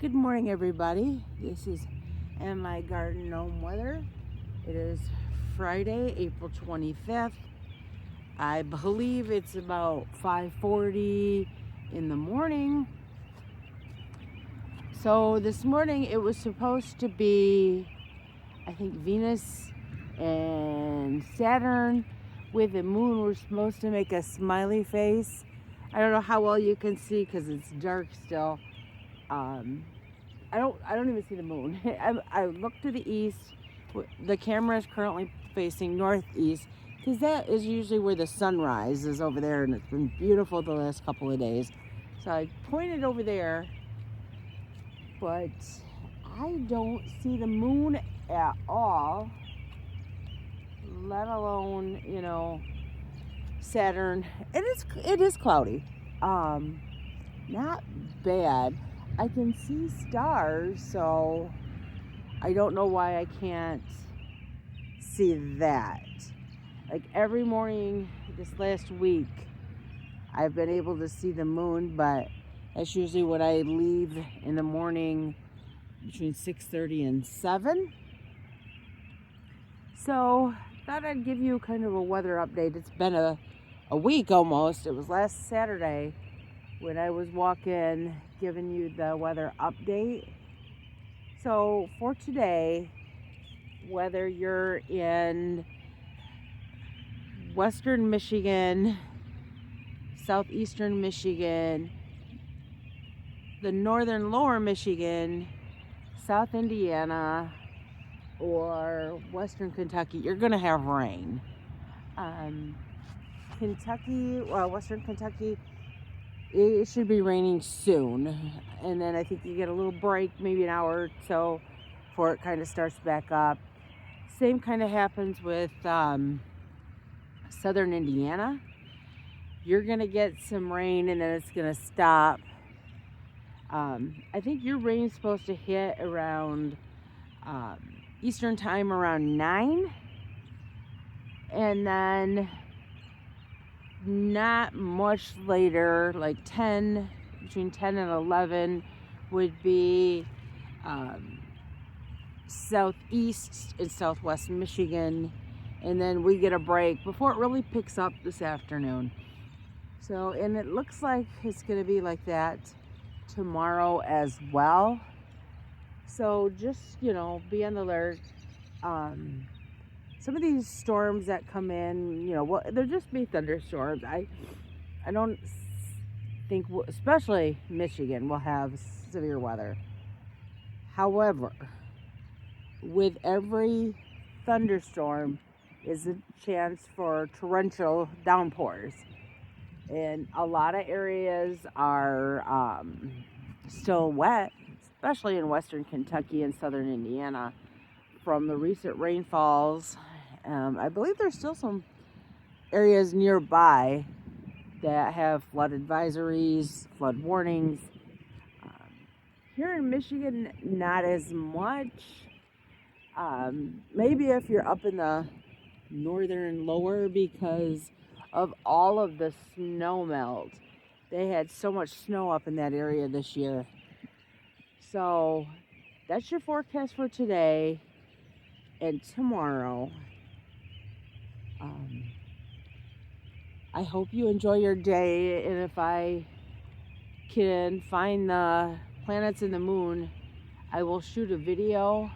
Good morning, everybody. This is And My Garden Gnome Weather. It is Friday, April 25th. I believe it's about 5:40 in the morning. So this morning it was supposed to be, I think, Venus and Saturn with the moon. We're supposed to make a smiley face. I don't know how well you can see because it's dark still. I don't even see the moon. I look to the east. The camera is currently facing northeast because that is usually where the sunrise is, over there, and it's been beautiful the last couple of days. So I pointed over there, but I don't see the moon at all, let alone, Saturn. It is cloudy. Not bad. I can see stars, so I don't know why I can't see that. Like every morning this last week, I've been able to see the moon, but that's usually when I leave in the morning between 6:30 and 7. So thought I'd give you kind of a weather update. It's been a week almost. It was last Saturday when I was walking, giving you the weather update. So for today, whether you're in western Michigan, southeastern Michigan, the northern lower Michigan, South Indiana, or western Kentucky, you're gonna have rain. Western Kentucky, it should be raining soon, and then I think you get a little break, maybe an hour or so, before it kind of starts back up. Same kind of happens with southern Indiana. You're gonna get some rain, and then it's gonna stop. I think your rain's supposed to hit around Eastern time around 9, and then not much later, like 10, between 10 and 11 would be southeast and southwest Michigan, and then we get a break before it really picks up this afternoon. So, and it looks like it's going to be like that tomorrow as well. So just, be on the alert. Some of these storms that come in, they're just be thunderstorms. I don't think, especially Michigan, will have severe weather. However, with every thunderstorm is a chance for torrential downpours. And a lot of areas are still wet, especially in western Kentucky and southern Indiana, from the recent rainfalls. I believe there's still some areas nearby that have flood advisories, flood warnings. Here in Michigan, not as much. Maybe if you're up in the northern lower, because of all of the snow melt. They had so much snow up in that area this year. So that's your forecast for today and tomorrow. I hope you enjoy your day, and if I can find the planets and the moon, I will shoot a video.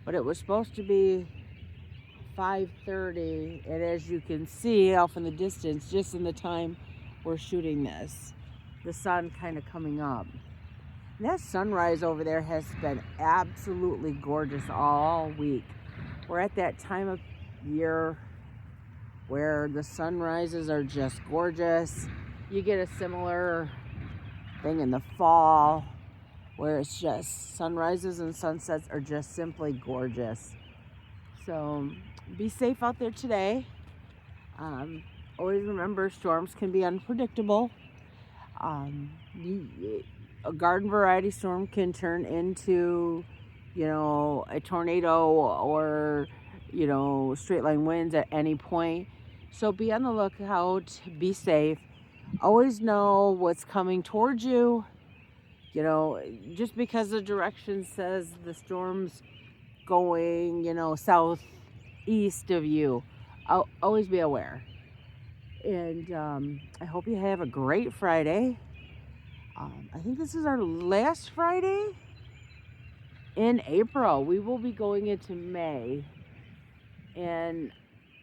But it was supposed to be 5:30, and as you can see off in the distance, just in the time we're shooting this, the sun kind of coming up. And that sunrise over there has been absolutely gorgeous all week. We're at that time of year where the sunrises are just gorgeous. You get a similar thing in the fall where it's just sunrises and sunsets are just simply gorgeous. So be safe out there today. Always remember, storms can be unpredictable. A garden variety storm can turn into, a tornado or, straight line winds at any point. So be on the lookout, be safe. Always know what's coming towards you. You know, just because the direction says the storm's going, southeast of you, I'll always be aware. And I hope you have a great Friday. I think this is our last Friday in April. We will be going into May. And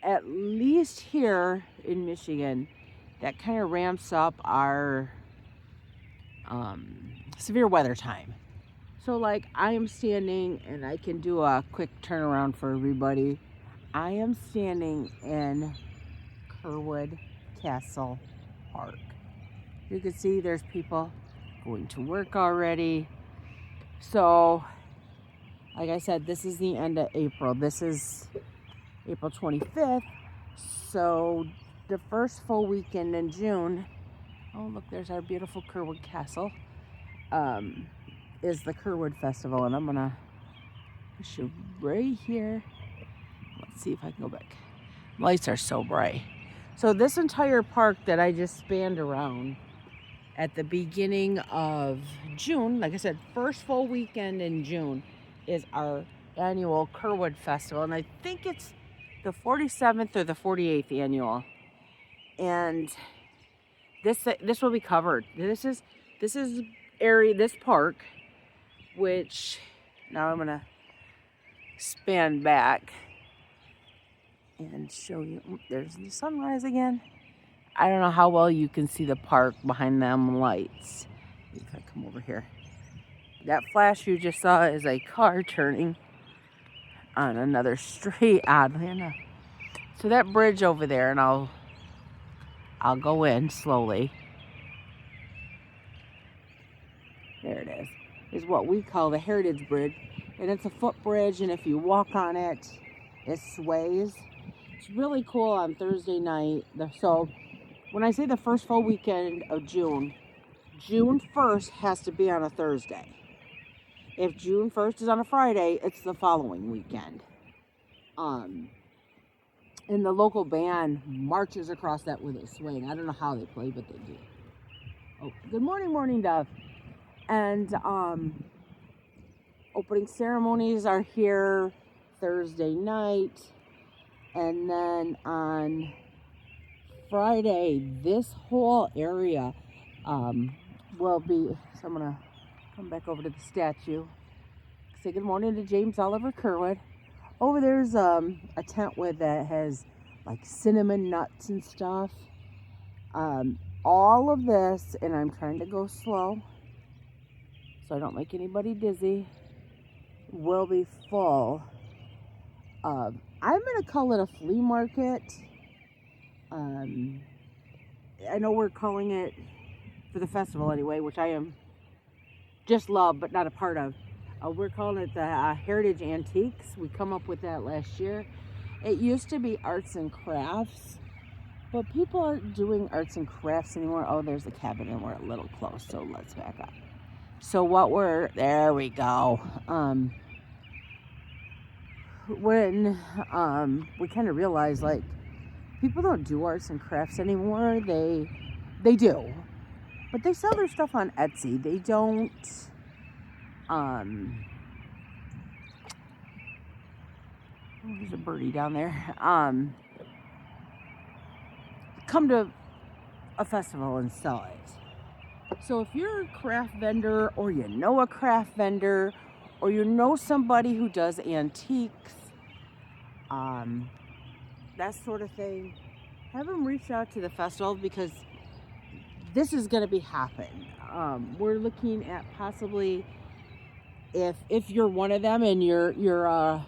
at least here in Michigan, that kind of ramps up our severe weather time. So like I am standing, and I can do a quick turnaround for everybody. I am standing in Kerwood Castle Park. You can see there's people going to work already. So like I said, this is the end of April. This is April 25th. So the first full weekend in June, oh look, there's our beautiful Kerwood Castle, is the Kerwood Festival. And I'm gonna show right here. Let's see if I can go back. Lights are so bright. So this entire park that I just spanned around at the beginning of June, like I said, first full weekend in June is our annual Kerwood Festival. And I think it's the 47th or the 48th annual. And this will be covered. This park, which now I'm gonna span back and show you. There's the sunrise again. I don't know how well you can see the park behind them lights. If I come over here, that flash you just saw is a car turning on another street, oddly enough. So that bridge over there, and I'll go in slowly. There it is what we call the Heritage Bridge. And it's a footbridge, and if you walk on it, it sways. It's really cool on Thursday night. So when I say the first full weekend of June, June 1st has to be on a Thursday. If June 1st is on a Friday, it's the following weekend. And the local band marches across that with a swing. I don't know how they play, but they do. Oh, good morning, Morning Dove. And opening ceremonies are here Thursday night. And then on Friday, this whole area will be, so I'm going to come back over to the statue. Say good morning to James Oliver Kerwood. Over there's a tent that has like cinnamon nuts and stuff. All of this, and I'm trying to go slow so I don't make anybody dizzy, will be full of, I'm going to call it a flea market. I know we're calling it, for the festival anyway, which I am just love but not a part of. We're calling it the Heritage Antiques. We come up with that last year. It used to be arts and crafts, but people aren't doing arts and crafts anymore. Oh, there's a cabin and we're a little close, so let's back up. So there we go. When we kind of realized, like, people don't do arts and crafts anymore. They do, but they sell their stuff on Etsy. They don't, oh, there's a birdie down there. Come to a festival and sell it. So if you're a craft vendor, or you know a craft vendor, or you know somebody who does antiques, that sort of thing, have them reach out to the festival, because this is going to be happening. We're looking at possibly, if you're one of them and you're a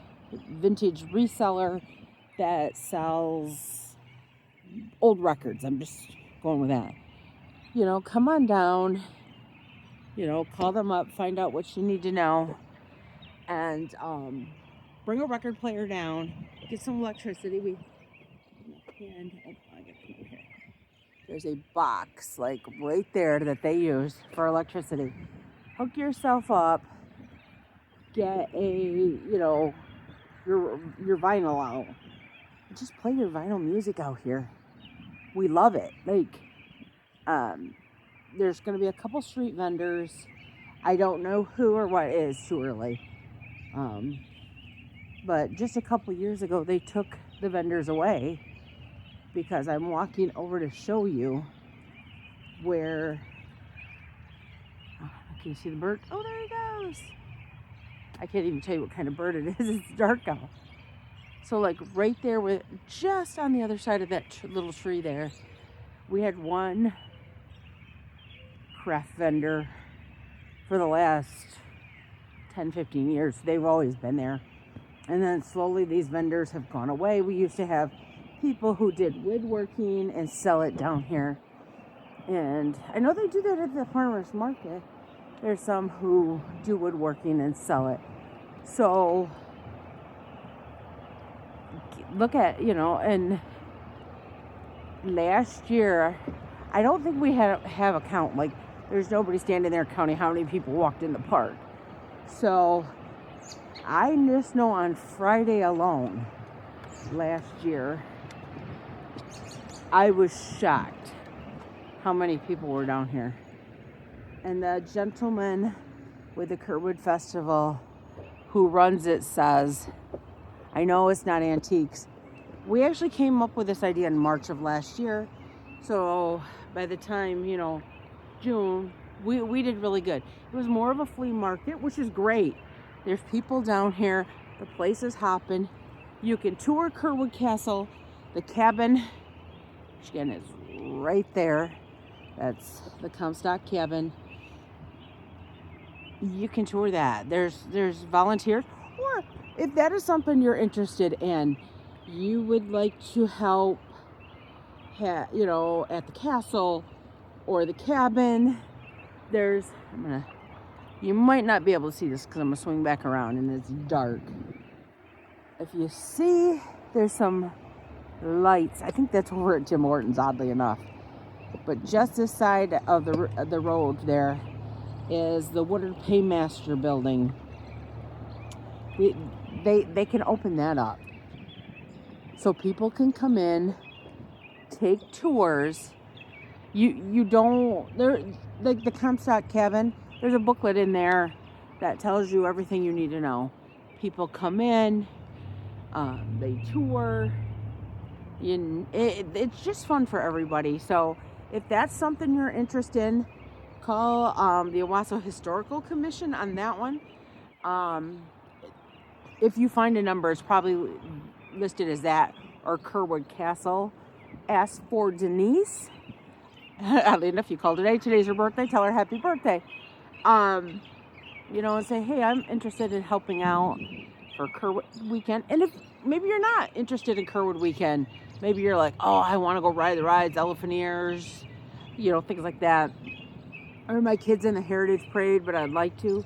vintage reseller that sells old records, I'm just going with that. Come on down, call them up, find out what you need to know, and bring a record player down, get some electricity. There's a box like right there that they use for electricity. Hook yourself up, get your vinyl out. Just play your vinyl music out here. We love it. Like, there's going to be a couple street vendors. I don't know who or what is too early. But just a couple years ago, they took the vendors away because I'm walking over to show you where. Oh, can you see the bird? Oh, there he goes. I can't even tell you what kind of bird it is. It's dark out. So like right there, with just on the other side of that little tree there, we had one craft vendor for the last 10-15 years. They've always been there. And then slowly these vendors have gone away. We used to have people who did woodworking and sell it down here. And I know they do that at the farmer's market. There's some who do woodworking and sell it. So look at, and last year, I don't think we have a count. Like, there's nobody standing there counting how many people walked in the park. So I just know on Friday alone, last year, I was shocked how many people were down here. And the gentleman with the Kerwood Festival who runs it says, I know it's not antiques. We actually came up with this idea in March of last year. So by the time, June, we did really good. It was more of a flea market, which is great. There's people down here. The place is hopping. You can tour Kerwood Castle. The cabin, which again is right there. That's the Comstock cabin. You can tour that. There's volunteers. Or if that is something you're interested in, you would like to help, at the castle or the cabin, you might not be able to see this because I'm going to swing back around and it's dark. If you see, there's some lights. I think that's over at Jim Hortons, oddly enough. But just this side of the road there is the Woodard Paymaster building. They can open that up. So people can come in, take tours. You don't, like the Comstock cabin, there's a booklet in there that tells you everything you need to know. People come in, they tour. It's just fun for everybody. So if that's something you're interested in, call the Owasso Historical Commission on that one. If you find a number, it's probably listed as that, or Kerwood Castle. Ask for Denise. Oddly enough, you called today. Today's her birthday. Tell her happy birthday. And say, hey, I'm interested in helping out for Kerwood weekend. And if maybe you're not interested in Kerwood weekend, maybe you're like, oh, I want to go ride the rides, elephant ears, things like that. Or my kid's in the Heritage Parade, but I'd like to,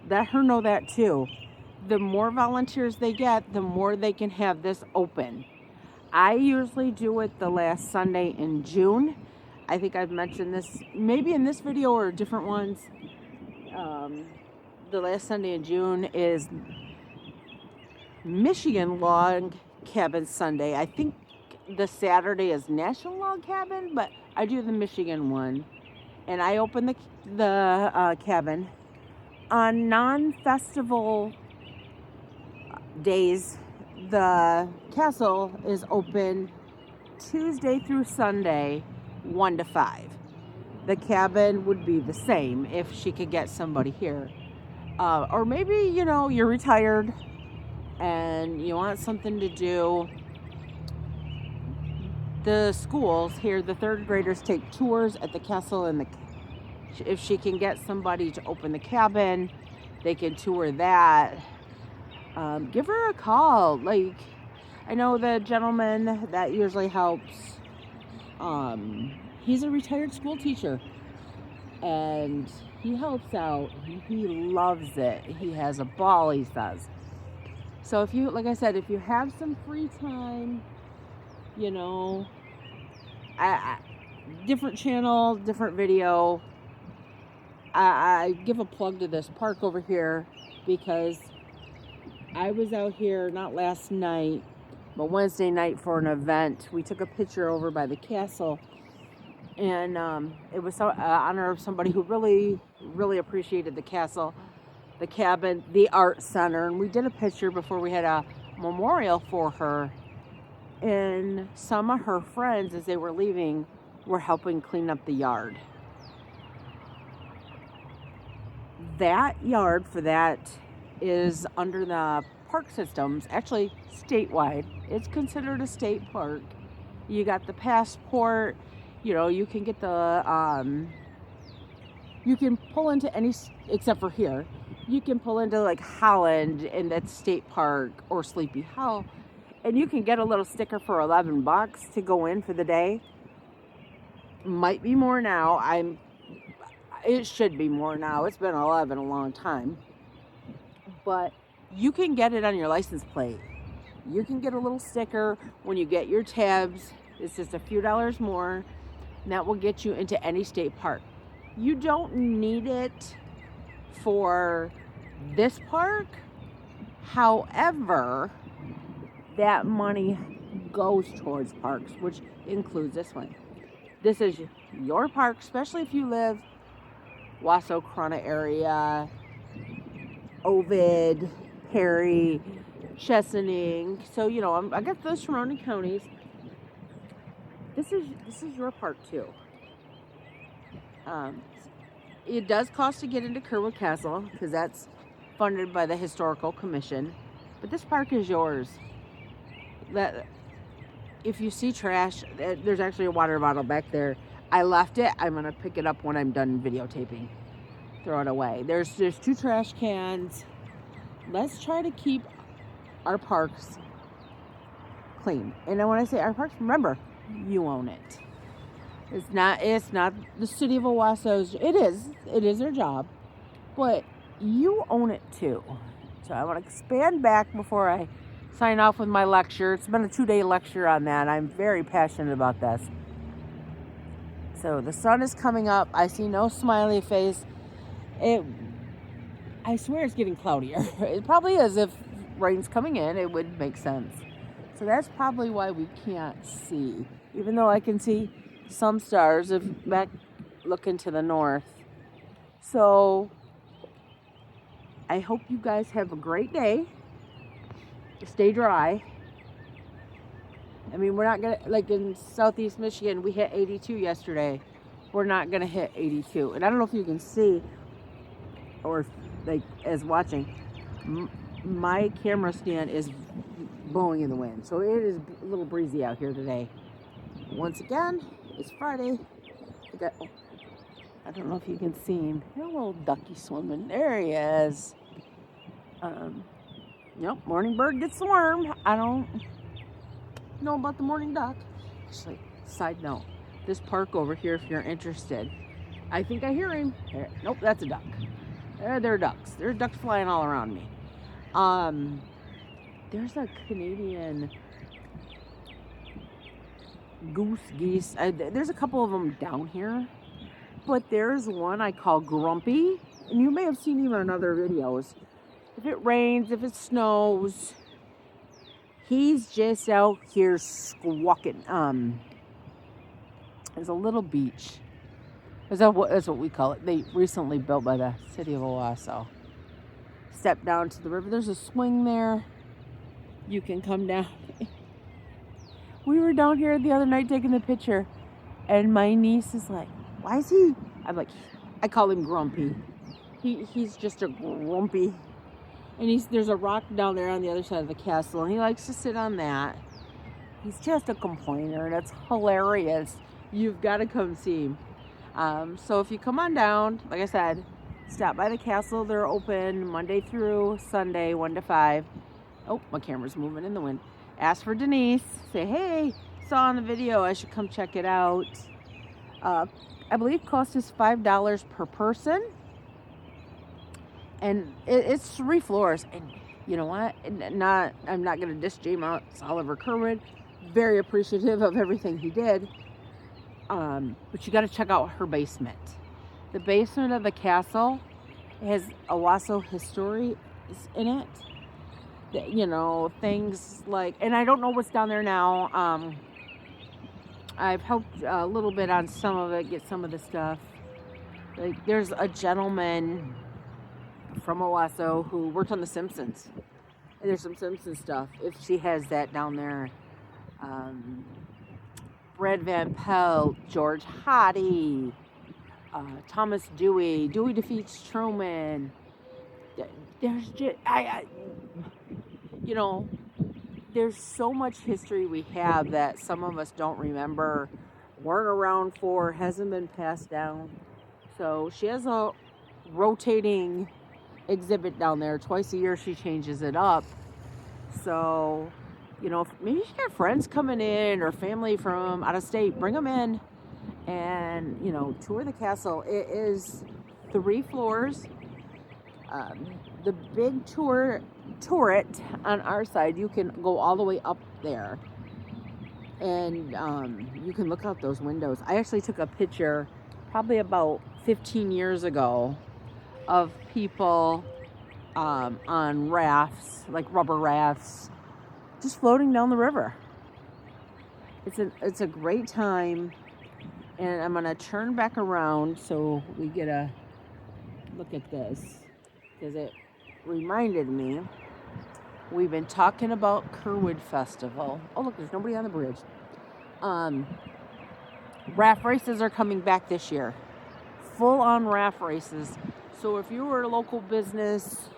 let her know that too. The more volunteers they get, the more they can have this open. I usually do it the last Sunday in June. I think I've mentioned this maybe in this video or different ones. The last Sunday in June is Michigan Log Cabin Sunday. I think the Saturday is National Log Cabin, but I do the Michigan one. And I open the cabin. On non-festival days, the castle is open Tuesday through Sunday, 1 to 5. The cabin would be the same if she could get somebody here. Or maybe, you're retired and you want something to do. The schools here, the third graders take tours at the castle, and if she can get somebody to open the cabin, they can tour that. Give her a call. Like, I know the gentleman that usually helps, he's a retired school teacher, and he helps out. He loves it. He has a ball, he says. So if you, like I said, if you have some free time, different channel, different video, I give a plug to this park over here because I was out here not last night, but Wednesday night for an event. We took a picture over by the castle, And it was honor of somebody who really, really appreciated the castle, the cabin, the art center. And we did a picture before we had a memorial for her. And some of her friends, as they were leaving, were helping clean up the yard. That yard for that is under the park systems, actually statewide. It's considered a state park. You got the passport, you know, you can get the, you can pull into any, except for here, you can pull into like Holland and that's state park, or Sleepy Hollow, and you can get a little sticker for $11 to go in for the day. Might be more now. It should be more now. It's been 11 a long time. But you can get it on your license plate. You can get a little sticker when you get your tabs. It's just a few dollars more. And that will get you into any state park. You don't need it for this park. However, that money goes towards parks, which includes this one. This is your park, especially if you live Wausau, Corona area, Ovid, Perry, Chesaning. So, you know, I got those surrounding counties. This is your park too. It does cost to get into Kerwood Castle because that's funded by the Historical Commission. But this park is yours. That if you see trash, there's actually a water bottle back there. I left it. I'm gonna pick it up when I'm done videotaping. Throw it away. There's 2 trash cans. Let's try to keep our parks clean. And when I say our parks, remember, you own it. It's not the city of Owasso's. It is their job, but you own it too. So I want to expand back before I sign off with my lecture. It's been a 2-day lecture on that. I'm very passionate about this. So the sun is coming up. I see no smiley face. I swear it's getting cloudier. It probably is. If rain's coming in, it would make sense. So that's probably why we can't see. Even though I can see some stars if back looking to the north. So I hope you guys have a great day. Stay dry. I mean, we're not gonna, like in southeast Michigan, we hit 82 yesterday. We're not gonna hit 82. And I don't know if you can see, or like as watching, my camera stand is blowing in the wind. So it is a little breezy out here today. Once again, it's Friday. I don't know if you can see him. There's a little ducky swimming. There he is. Yep, morning bird gets the worm. I don't know about the morning duck. Actually, side note, this park over here, if you're interested, I think I hear him. Nope, that's a duck. There are ducks. There's ducks flying all around me. There's a Canadian geese. There's a couple of them down here, but there's one I call Grumpy, and you may have seen him in other videos. If it rains, if it snows, he's just out here squawking. There's a little beach. That's what we call it. They recently built by the city of Owasso. Step down to the river. There's a swing there. You can come down. We were down here the other night taking the picture, and my niece is like, "Why is he?" I'm like, I call him Grumpy. He's just a grumpy. And there's a rock down there on the other side of the castle, and he likes to sit on that. He's just a complainer, and it's hilarious. You've got to come see him. So if you come on down, like I said, stop by the castle. They're open Monday through Sunday, 1 to 5. Oh, my camera's moving in the wind. Ask for Denise. Say, hey, saw on the video, I should come check it out. I believe cost is $5 per person. And it's 3 floors. And you know what? I'm not going to diss J-Mount. It's Oliver Kerwood. Very appreciative of everything he did. But you got to check out her basement. The basement of the castle has Owasso history in it. You know, things like, and I don't know what's down there now. I've helped a little bit on some of it, get some of the stuff. Like, there's a gentleman from Owasso who worked on The Simpsons. And there's some Simpsons stuff, if she has that down there. Brad Van Pelt, George Hottie, Thomas Dewey. Dewey defeats Truman. There's just, you know, there's so much history we have that some of us don't remember, weren't around for, hasn't been passed down. So she has a rotating exhibit down there. Twice a year she changes it up. So, you know, maybe you got friends coming in or family from out of state, bring them in and, you know, tour the castle. It is 3 floors. The big turret on our side, you can go all the way up there, and you can look out those windows. I actually took a picture probably about 15 years ago of people on rafts, like rubber rafts, just floating down the river. It's a great time, and I'm gonna turn back around so we get a look at this, because it reminded me we've been talking about Kerwood Festival. Oh look, there's nobody on the bridge. Raft races are coming back this year, full on raft races. So if you were a local business,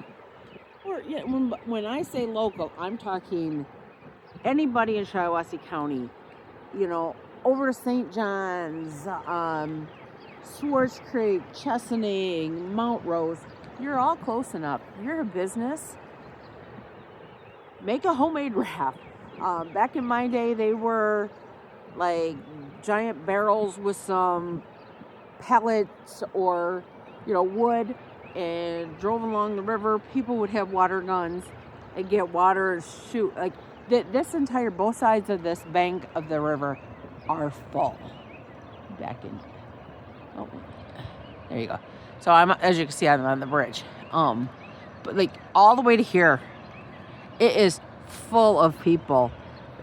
or yeah, when I say local, I'm talking anybody in Shiawassee County, you know, over to St. John's, Swartz Creek, Chesaning, Mount Rose, you're all close enough. You're a business, make a homemade raft. Back in my day, they were like giant barrels with some pellets or, you know, wood, and drove along the river. People would have water guns and get water and shoot. Like this entire, both sides of this bank of the river are full. Back in, oh, there you go. So I'm, as you can see, I'm on the bridge. But like all the way to here, it is full of people,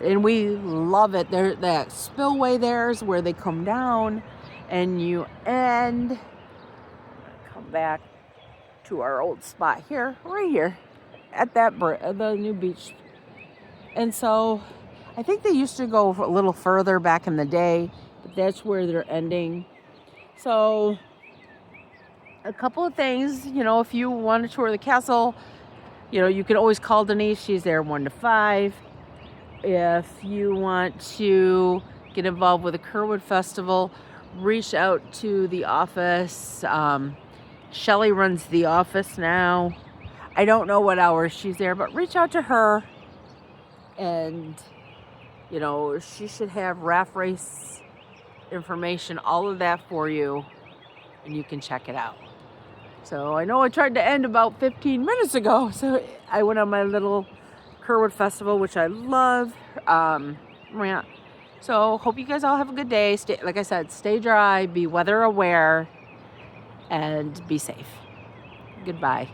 and we love it. There, that spillway there is where they come down, and you end. Come back to our old spot here, right here, at that the new beach. And so, I think they used to go a little further back in the day, but that's where they're ending. So, a couple of things, you know, if you want to tour the castle, you know, you can always call Denise. She's there 1 to 5. If you want to get involved with the Kerwood Festival, reach out to the office. Shelly runs the office now. I don't know what hours she's there, but reach out to her. And, you know, she should have raft race information, all of that for you, and you can check it out. So I know I tried to end about 15 minutes ago, so I went on my little Kerwood Festival, which I love, rant. So hope you guys all have a good day. Stay, like I said, stay dry, be weather aware, and be safe. Goodbye.